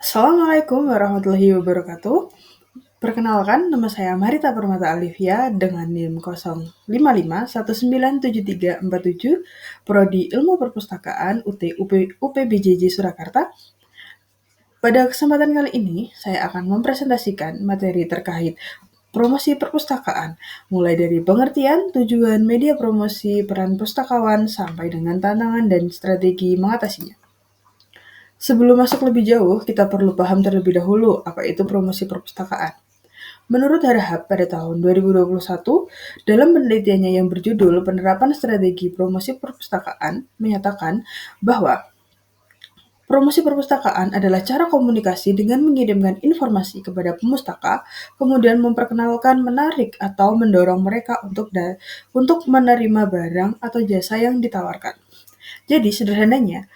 Assalamualaikum warahmatullahi wabarakatuh. Perkenalkan, nama saya Marita Permata Alivia dengan NIM 055197347, Prodi Ilmu Perpustakaan UPBJJ Surakarta. Pada kesempatan kali ini, saya akan mempresentasikan materi terkait promosi perpustakaan, mulai dari pengertian, tujuan, media promosi, peran pustakawan, sampai dengan tantangan dan strategi mengatasinya. Sebelum masuk lebih jauh, kita perlu paham terlebih dahulu apa itu promosi perpustakaan. Menurut Harahap pada tahun 2021, dalam penelitiannya yang berjudul Penerapan Strategi Promosi Perpustakaan, menyatakan bahwa promosi perpustakaan adalah cara komunikasi dengan mengirimkan informasi kepada pemustaka, kemudian memperkenalkan, menarik, atau mendorong mereka untuk menerima barang atau jasa yang ditawarkan. Jadi, sederhananya,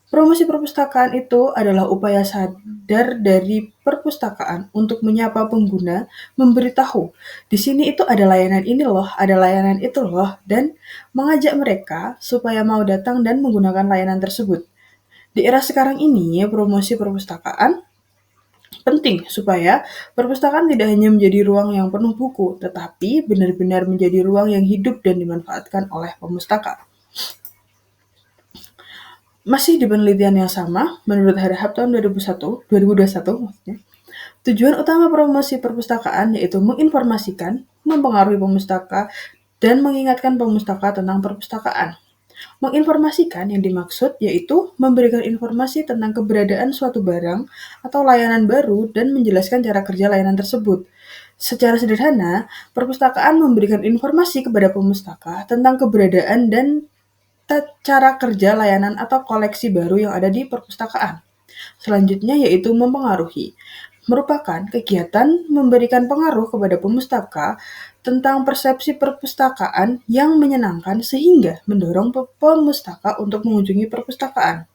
promosi perpustakaan itu adalah upaya sadar dari perpustakaan untuk menyapa pengguna, memberitahu, di sini itu ada layanan ini loh, ada layanan itu loh, dan mengajak mereka supaya mau datang dan menggunakan layanan tersebut. Di era sekarang ini, promosi perpustakaan penting supaya perpustakaan tidak hanya menjadi ruang yang penuh buku, tetapi benar-benar menjadi ruang yang hidup dan dimanfaatkan oleh pemustaka. Masih di penelitian yang sama, menurut Harahap tahun 2021 maksudnya, tujuan utama promosi perpustakaan yaitu menginformasikan, mempengaruhi pemustaka, dan mengingatkan pemustaka tentang perpustakaan. Menginformasikan yang dimaksud yaitu memberikan informasi tentang keberadaan suatu barang atau layanan baru dan menjelaskan cara kerja layanan tersebut. Secara sederhana, perpustakaan memberikan informasi kepada pemustaka tentang keberadaan dan cara kerja layanan atau koleksi baru yang ada di perpustakaan. Selanjutnya yaitu mempengaruhi, merupakan kegiatan memberikan pengaruh kepada pemustaka tentang persepsi perpustakaan yang menyenangkan sehingga mendorong pemustaka untuk mengunjungi perpustakaan.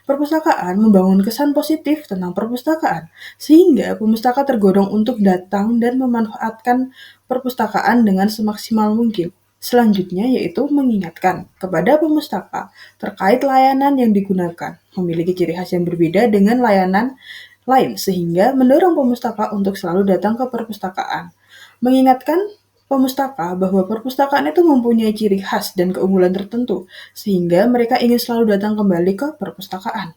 Perpustakaan membangun kesan positif tentang perpustakaan, sehingga pemustaka tergorong untuk datang dan memanfaatkan perpustakaan dengan semaksimal mungkin. Selanjutnya yaitu mengingatkan kepada pemustaka terkait layanan yang digunakan, memiliki ciri khas yang berbeda dengan layanan lain, sehingga mendorong pemustaka untuk selalu datang ke perpustakaan. Mengingatkan pemustaka bahwa perpustakaan itu mempunyai ciri khas dan keunggulan tertentu, sehingga mereka ingin selalu datang kembali ke perpustakaan.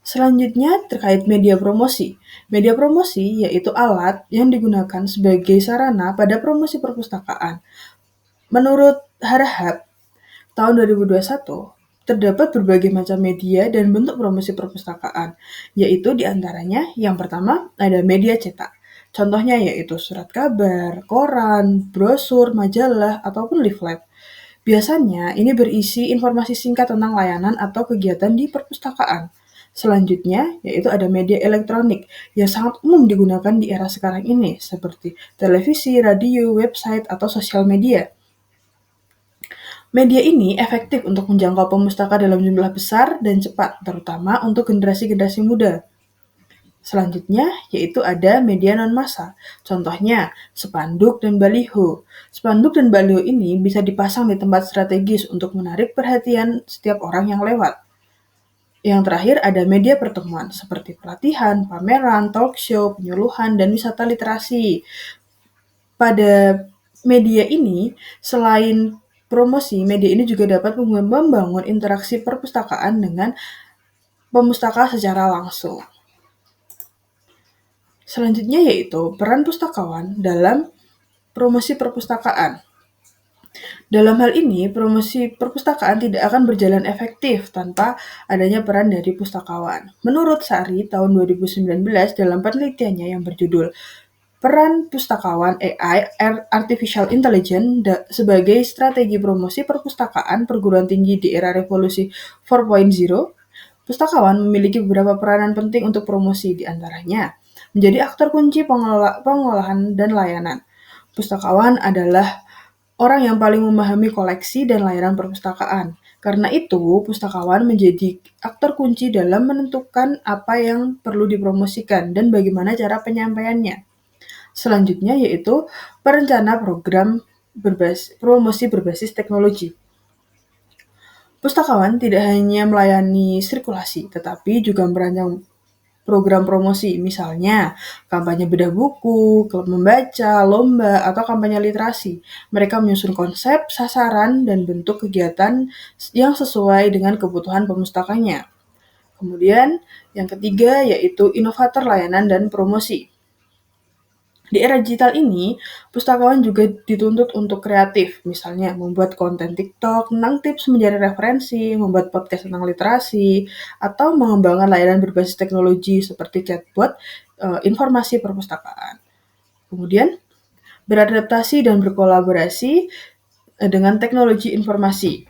Selanjutnya terkait media promosi. Media promosi yaitu alat yang digunakan sebagai sarana pada promosi perpustakaan. Menurut Harahap, tahun 2021, terdapat berbagai macam media dan bentuk promosi perpustakaan, yaitu diantaranya yang pertama ada media cetak. Contohnya yaitu surat kabar, koran, brosur, majalah, ataupun leaflet. Biasanya ini berisi informasi singkat tentang layanan atau kegiatan di perpustakaan. Selanjutnya, yaitu ada media elektronik yang sangat umum digunakan di era sekarang ini, seperti televisi, radio, website, atau sosial media. Media ini efektif untuk menjangkau pemustaka dalam jumlah besar dan cepat, terutama untuk generasi-generasi muda. Selanjutnya, yaitu ada media non-massa. Contohnya, spanduk dan baliho. Spanduk dan baliho ini bisa dipasang di tempat strategis untuk menarik perhatian setiap orang yang lewat. Yang terakhir ada media pertemuan, seperti pelatihan, pameran, talk show, penyuluhan, dan wisata literasi. Pada media ini, selain promosi, media ini juga dapat membangun interaksi perpustakaan dengan pemustaka secara langsung. Selanjutnya yaitu peran pustakawan dalam promosi perpustakaan. Dalam hal ini, promosi perpustakaan tidak akan berjalan efektif tanpa adanya peran dari pustakawan. Menurut Sari, tahun 2019 dalam penelitiannya yang berjudul Peran Pustakawan AI Artificial Intelligence sebagai strategi promosi perpustakaan perguruan tinggi di era revolusi 4.0, pustakawan memiliki beberapa peranan penting untuk promosi, di antaranya menjadi aktor kunci pengolahan dan layanan. Pustakawan adalah orang yang paling memahami koleksi dan layanan perpustakaan. Karena itu, pustakawan menjadi aktor kunci dalam menentukan apa yang perlu dipromosikan dan bagaimana cara penyampaiannya. Selanjutnya yaitu perencana program promosi berbasis teknologi. Pustakawan tidak hanya melayani sirkulasi, tetapi juga merancang program promosi, misalnya kampanye bedah buku, klub membaca, lomba, atau kampanye literasi. Mereka menyusun konsep, sasaran, dan bentuk kegiatan yang sesuai dengan kebutuhan pemustakanya. Kemudian, yang ketiga yaitu inovator layanan dan promosi. Di era digital ini, pustakawan juga dituntut untuk kreatif, misalnya membuat konten TikTok tentang tips menjadi referensi, membuat podcast tentang literasi, atau mengembangkan layanan berbasis teknologi seperti chatbot informasi perpustakaan. Kemudian, beradaptasi dan berkolaborasi dengan teknologi informasi.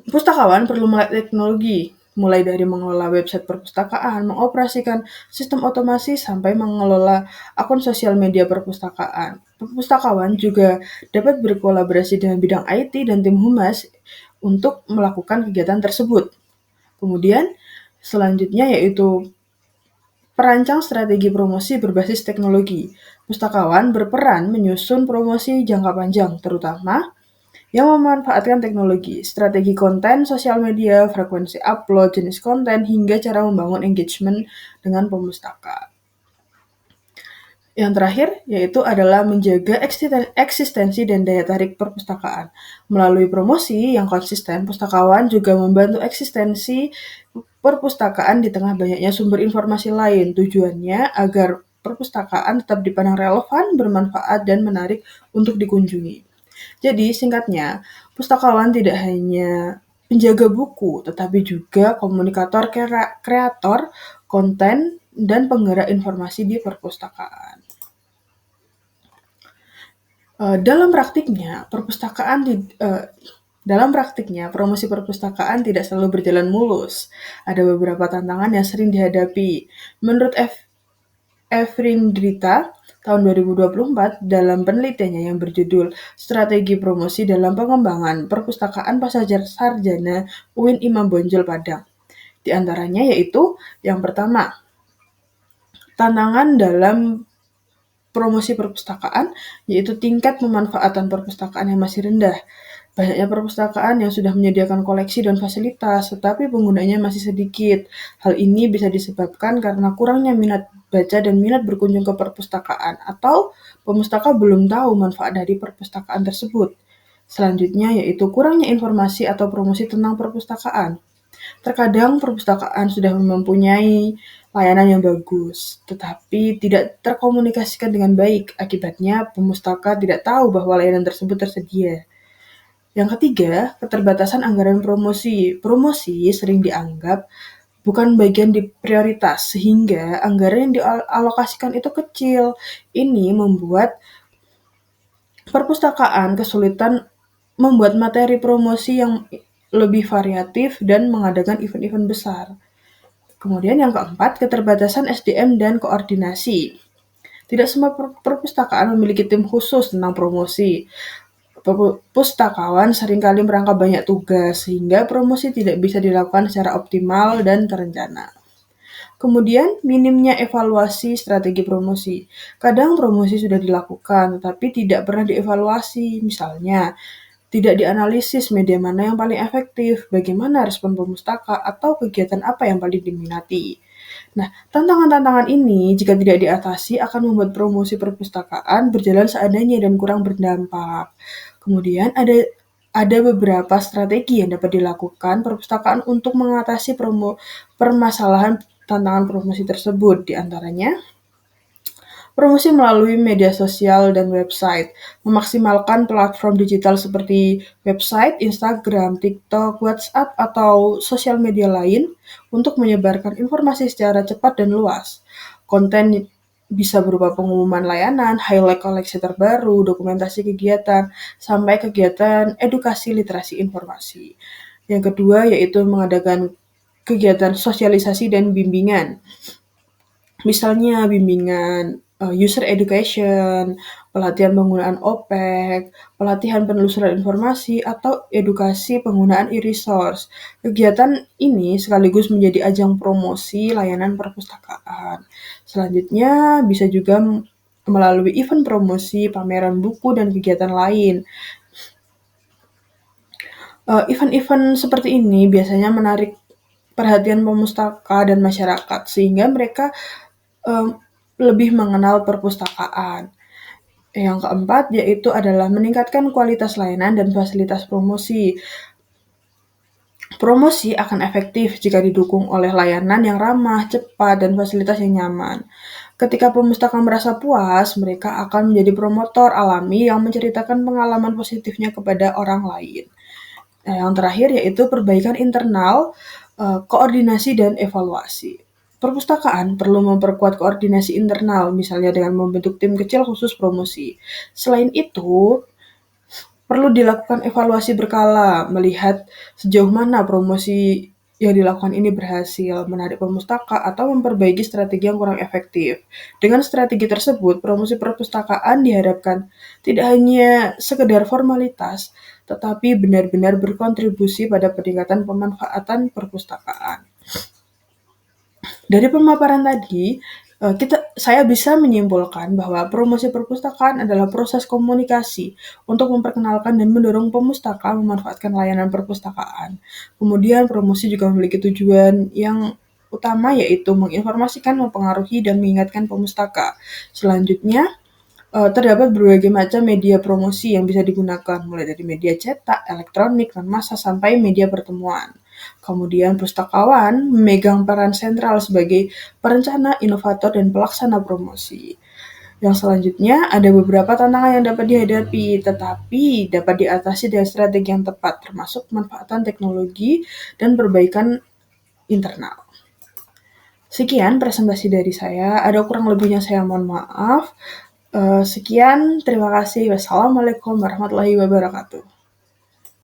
Pustakawan perlu melek teknologi, mulai dari mengelola website perpustakaan, mengoperasikan sistem otomasi, sampai mengelola akun sosial media perpustakaan. Pustakawan juga dapat berkolaborasi dengan bidang IT dan tim humas untuk melakukan kegiatan tersebut. Kemudian, selanjutnya yaitu perancang strategi promosi berbasis teknologi. Pustakawan berperan menyusun promosi jangka panjang, terutama yang memanfaatkan teknologi, strategi konten, sosial media, frekuensi upload, jenis konten, hingga cara membangun engagement dengan pemustaka. Yang terakhir yaitu adalah menjaga eksistensi dan daya tarik perpustakaan. Melalui promosi yang konsisten, pustakawan juga membantu eksistensi perpustakaan di tengah banyaknya sumber informasi lain. Tujuannya agar perpustakaan tetap dipandang relevan, bermanfaat, dan menarik untuk dikunjungi. Jadi, singkatnya, pustakawan tidak hanya penjaga buku, tetapi juga komunikator, kreator, konten, dan penggerak informasi di perpustakaan. Dalam praktiknya, promosi perpustakaan tidak selalu berjalan mulus. Ada beberapa tantangan yang sering dihadapi. Menurut Efrindrita, tahun 2024, dalam penelitiannya yang berjudul Strategi Promosi dalam Pengembangan Perpustakaan Pasca Sarjana UIN Imam Bonjol Padang. Di antaranya yaitu, yang pertama, tantangan dalam promosi perpustakaan, yaitu tingkat pemanfaatan perpustakaan yang masih rendah. Banyaknya perpustakaan yang sudah menyediakan koleksi dan fasilitas, tetapi penggunanya masih sedikit. Hal ini bisa disebabkan karena kurangnya minat baca dan minat berkunjung ke perpustakaan, atau pemustaka belum tahu manfaat dari perpustakaan tersebut. Selanjutnya yaitu kurangnya informasi atau promosi tentang perpustakaan. Terkadang perpustakaan sudah mempunyai layanan yang bagus, tetapi tidak terkomunikasikan dengan baik. Akibatnya, pemustaka tidak tahu bahwa layanan tersebut tersedia. Yang ketiga, keterbatasan anggaran promosi. Promosi sering dianggap bukan bagian di prioritas, sehingga anggaran yang dialokasikan itu kecil. Ini membuat perpustakaan kesulitan membuat materi promosi yang lebih variatif dan mengadakan event-event besar. Kemudian yang keempat, keterbatasan SDM dan koordinasi. Tidak semua perpustakaan memiliki tim khusus tentang promosi. Pustakawan seringkali merangkap banyak tugas, sehingga promosi tidak bisa dilakukan secara optimal dan terencana. Kemudian, minimnya evaluasi strategi promosi. Kadang promosi sudah dilakukan, tetapi tidak pernah dievaluasi. Misalnya, tidak dianalisis media mana yang paling efektif, bagaimana respon pemustaka, atau kegiatan apa yang paling diminati. Nah, tantangan-tantangan ini jika tidak diatasi akan membuat promosi perpustakaan berjalan seadanya dan kurang berdampak. Kemudian ada beberapa strategi yang dapat dilakukan perpustakaan untuk mengatasi permasalahan tantangan promosi tersebut. Di antaranya, promosi melalui media sosial dan website, memaksimalkan platform digital seperti website, Instagram, TikTok, WhatsApp, atau sosial media lain untuk menyebarkan informasi secara cepat dan luas. Konten bisa berupa pengumuman layanan, highlight koleksi terbaru, dokumentasi kegiatan, sampai kegiatan edukasi literasi informasi. Yang kedua yaitu mengadakan kegiatan sosialisasi dan bimbingan. Misalnya bimbingan user education, pelatihan penggunaan OPEC, pelatihan penelusuran informasi, atau edukasi penggunaan e-resource. Kegiatan ini sekaligus menjadi ajang promosi layanan perpustakaan. Selanjutnya bisa juga melalui event promosi, pameran buku, dan kegiatan lain. Event-event seperti ini biasanya menarik perhatian pemustaka dan masyarakat, sehingga mereka lebih mengenal perpustakaan. Yang keempat yaitu adalah meningkatkan kualitas layanan dan fasilitas promosi. Promosi akan efektif jika didukung oleh layanan yang ramah, cepat, dan fasilitas yang nyaman. Ketika pemustaka merasa puas, mereka akan menjadi promotor alami yang menceritakan pengalaman positifnya kepada orang lain. Nah, yang terakhir yaitu perbaikan internal, koordinasi dan evaluasi. Perpustakaan perlu memperkuat koordinasi internal, misalnya dengan membentuk tim kecil khusus promosi. Selain itu, perlu dilakukan evaluasi berkala, melihat sejauh mana promosi yang dilakukan ini berhasil menarik pemustaka atau memperbaiki strategi yang kurang efektif. Dengan strategi tersebut, promosi perpustakaan diharapkan tidak hanya sekedar formalitas, tetapi benar-benar berkontribusi pada peningkatan pemanfaatan perpustakaan. Dari pemaparan tadi, saya bisa menyimpulkan bahwa promosi perpustakaan adalah proses komunikasi untuk memperkenalkan dan mendorong pemustaka memanfaatkan layanan perpustakaan. Kemudian promosi juga memiliki tujuan yang utama yaitu menginformasikan, mempengaruhi, dan mengingatkan pemustaka. Selanjutnya, terdapat berbagai macam media promosi yang bisa digunakan, mulai dari media cetak, elektronik, dan massa sampai media pertemuan. Kemudian pustakawan memegang peran sentral sebagai perencana, inovator, dan pelaksana promosi. Yang selanjutnya ada beberapa tantangan yang dapat dihadapi, tetapi dapat diatasi dengan strategi yang tepat, termasuk pemanfaatan teknologi dan perbaikan internal. Sekian presentasi dari saya, ada kurang lebihnya saya mohon maaf. Sekian, terima kasih. Wassalamualaikum warahmatullahi wabarakatuh.